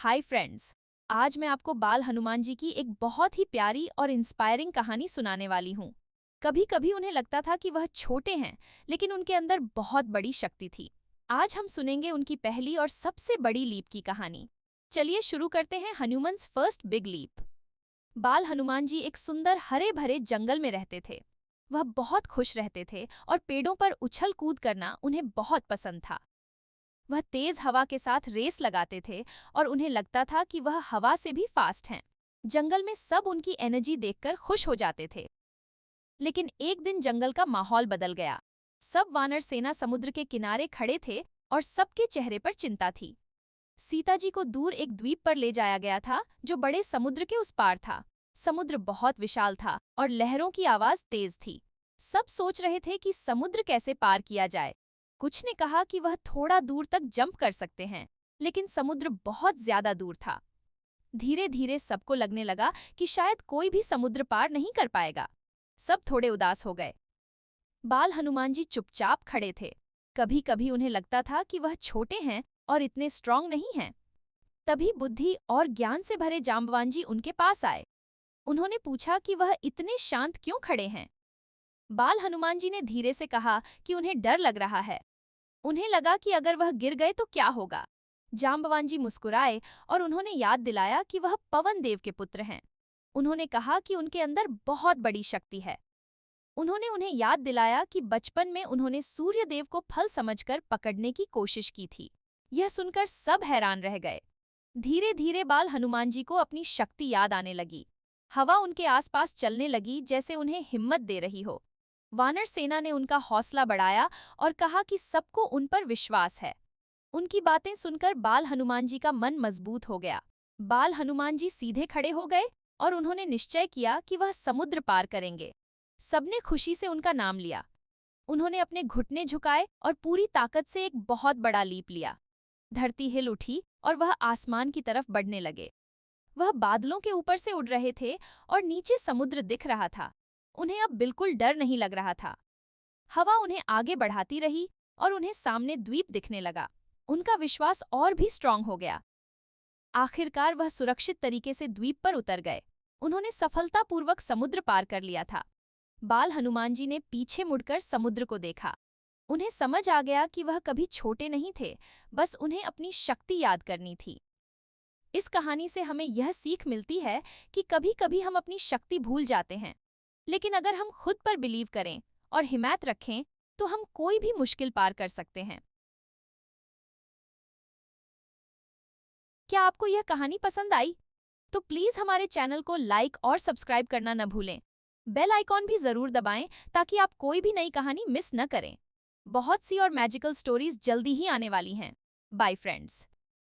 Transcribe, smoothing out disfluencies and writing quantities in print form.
Hi friends. आज मैं आपको बाल हनुमान जी की एक बहुत ही प्यारी और इंस्पायरिंग कहानी सुनाने वाली हूँ। कभी कभी उन्हें लगता था कि वह छोटे हैं, लेकिन उनके अंदर बहुत बड़ी शक्ति थी। आज हम सुनेंगे उनकी पहली और सबसे बड़ी लीप की कहानी। चलिए शुरू करते हैं हनुमान्स फर्स्ट बिग लीप। बाल हनुमान जी एक सुंदर हरे भरे जंगल में रहते थे। वह बहुत खुश रहते थे और पेड़ों पर उछल कूद करना उन्हें बहुत पसंद था। वह तेज हवा के साथ रेस लगाते थे और उन्हें लगता था कि वह हवा से भी फास्ट हैं। जंगल में सब उनकी एनर्जी देखकर खुश हो जाते थे। लेकिन एक दिन जंगल का माहौल बदल गया। सब वानर सेना समुद्र के किनारे खड़े थे और सबके चेहरे पर चिंता थी। सीता जी को दूर एक द्वीप पर ले जाया गया था जो बड़े समुद्र के उस पार था। समुद्र बहुत विशाल था और लहरों की आवाज तेज थी। सब सोच रहे थे कि समुद्र कैसे पार किया जाए। कुछ ने कहा कि वह थोड़ा दूर तक जंप कर सकते हैं, लेकिन समुद्र बहुत ज्यादा दूर था। धीरे धीरे सबको लगने लगा कि शायद कोई भी समुद्र पार नहीं कर पाएगा। सब थोड़े उदास हो गए। बाल हनुमान जी चुपचाप खड़े थे। कभी कभी उन्हें लगता था कि वह छोटे हैं और इतने स्ट्रांग नहीं हैं। तभी बुद्धि और ज्ञान से भरे जाम्बवान जी उनके पास आए। उन्होंने पूछा कि वह इतने शांत क्यों खड़े हैं। बाल हनुमान जी ने धीरे से कहा कि उन्हें डर लग रहा है। उन्हें लगा कि अगर वह गिर गए तो क्या होगा। जाम्बवान जी मुस्कुराए और उन्होंने याद दिलाया कि वह पवन देव के पुत्र हैं। उन्होंने कहा कि उनके अंदर बहुत बड़ी शक्ति है। उन्होंने उन्हें याद दिलाया कि बचपन में उन्होंने सूर्य देव को फल समझकर पकड़ने की कोशिश की थी। यह सुनकर सब हैरान रह गए। धीरे धीरे बाल हनुमान जी को अपनी शक्ति याद आने लगी। हवा उनके आसपास चलने लगी जैसे उन्हें हिम्मत दे रही हो। वानर सेना ने उनका हौसला बढ़ाया और कहा कि सबको उन पर विश्वास है। उनकी बातें सुनकर बाल हनुमान जी का मन मजबूत हो गया। बाल हनुमान जी सीधे खड़े हो गए और उन्होंने निश्चय किया कि वह समुद्र पार करेंगे। सबने खुशी से उनका नाम लिया। उन्होंने अपने घुटने झुकाए और पूरी ताकत से एक बहुत बड़ा लीप लिया। धरती हिल उठी और वह आसमान की तरफ बढ़ने लगे। वह बादलों के ऊपर से उड़ रहे थे और नीचे समुद्र दिख रहा था। उन्हें अब बिल्कुल डर नहीं लग रहा था। हवा उन्हें आगे बढ़ाती रही और उन्हें सामने द्वीप दिखने लगा। उनका विश्वास और भी स्ट्रांग हो गया। आखिरकार वह सुरक्षित तरीके से द्वीप पर उतर गए। उन्होंने सफलतापूर्वक समुद्र पार कर लिया था। बाल हनुमान जी ने पीछे मुड़कर समुद्र को देखा। उन्हें समझ आ गया कि वह कभी छोटे नहीं थे, बस उन्हें अपनी शक्ति याद करनी थी। इस कहानी से हमें यह सीख मिलती है कि कभी कभी हम अपनी शक्ति भूल जाते हैं, लेकिन अगर हम खुद पर बिलीव करें और हिम्मत रखें तो हम कोई भी मुश्किल पार कर सकते हैं। क्या आपको यह कहानी पसंद आई? तो प्लीज हमारे चैनल को लाइक और सब्सक्राइब करना न भूलें। बेल आइकॉन भी जरूर दबाएं ताकि आप कोई भी नई कहानी मिस न करें। बहुत सी और मैजिकल स्टोरीज जल्दी ही आने वाली हैं। Bye friends.